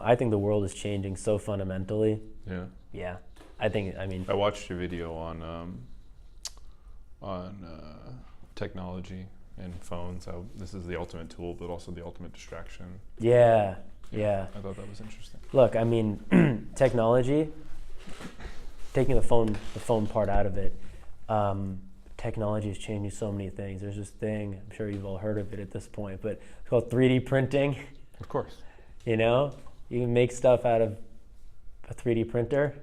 I think the world is changing so fundamentally. Yeah. Yeah. I mean, I watched your video on technology and phones. How this is the ultimate tool, but also the ultimate distraction. yeah. I thought that was interesting. Look, I mean, technology, taking the phone part out of it, technology is changing so many things. There's this thing, I'm sure you've all heard of it at this point, but it's called 3D printing. Of course. You know, you can make stuff out of a 3D printer.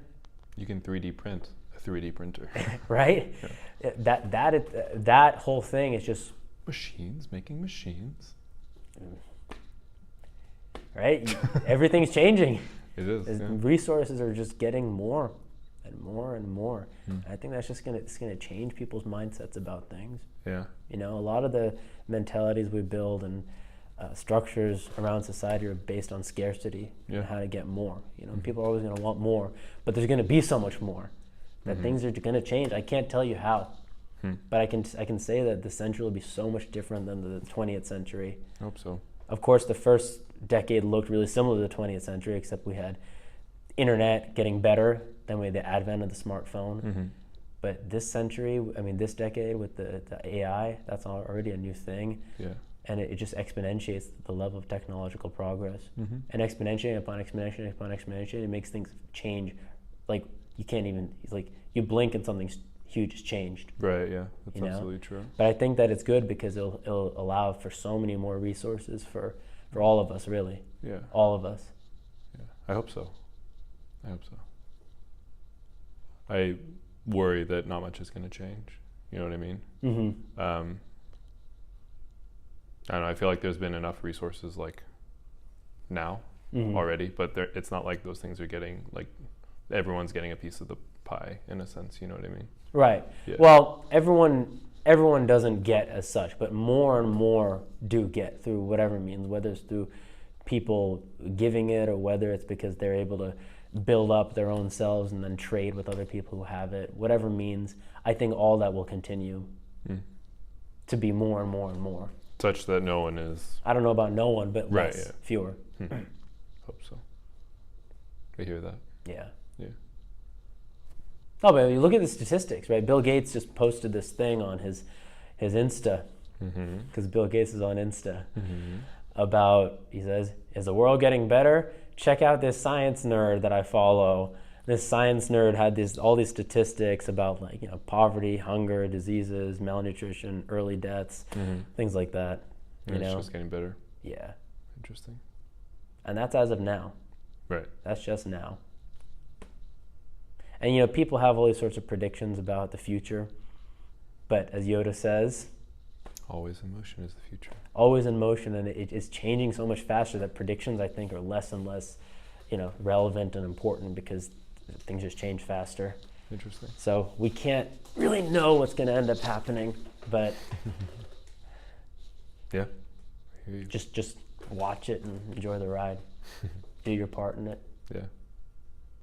You can 3D print a 3D printer. Right? Yeah. That whole thing is just Machines making machines. right. Everything's changing. It is. Yeah. Resources are just getting more and more and more. I think that's just gonna change people's mindsets about things. Yeah. You know, a lot of the mentalities we build and structures around society are based on scarcity Yeah. and how to get more. You know, people are always going to want more, but there's going to be so much more that things are going to change. I can't tell you how, but I can say that the century will be so much different than the 20th century. I hope so. Of course, the first decade looked really similar to the 20th century, except we had internet getting better, then we had the advent of the smartphone. But this century, I mean, this decade with the AI, that's already a new thing. Yeah. And it just exponentiates the level of technological progress. And exponentiating upon exponentiating upon exponentiating, it makes things change. Like, you can't even, it's like, you blink and something huge has changed. Right, yeah. That's You know? absolutely true. But I think that it's good because it'll allow for so many more resources for all of us, really. Yeah. All of us. Yeah. I hope so. I worry that not much is going to change. You know what I mean? I don't know, I feel like there's been enough resources like now already, but it's not like those things are getting, like, everyone's getting a piece of the pie in a sense, you know what I mean? Right. Yeah. Well, everyone doesn't get as such, but more and more do get through whatever means, whether it's through people giving it or whether it's because they're able to build up their own selves and then trade with other people who have it, whatever means. I think all that will continue to be more and more and more. Such that no one is... I don't know about no one, but Right, less, yeah. fewer. Hope so. I hear that. Yeah. Yeah. Oh, but you look at the statistics, right? Bill Gates just posted this thing on his Insta, because Bill Gates is on Insta, about, he says, is the world getting better? Check out this science nerd that I follow. This science nerd had all these statistics about, like, you know, poverty, hunger, diseases, malnutrition, early deaths, things like that. And it's just getting better. Yeah. Interesting. And that's as of now. Right. That's just now. And, you know, people have all these sorts of predictions about the future. But as Yoda says, always in motion is the future. Always in motion, and it is changing so much faster that predictions, I think, are less and less, you know, relevant and important because things just change faster. Interesting. So we can't really know what's going to end up happening, but yeah, I hear you. just watch it and enjoy the ride. Do your part in it. Yeah.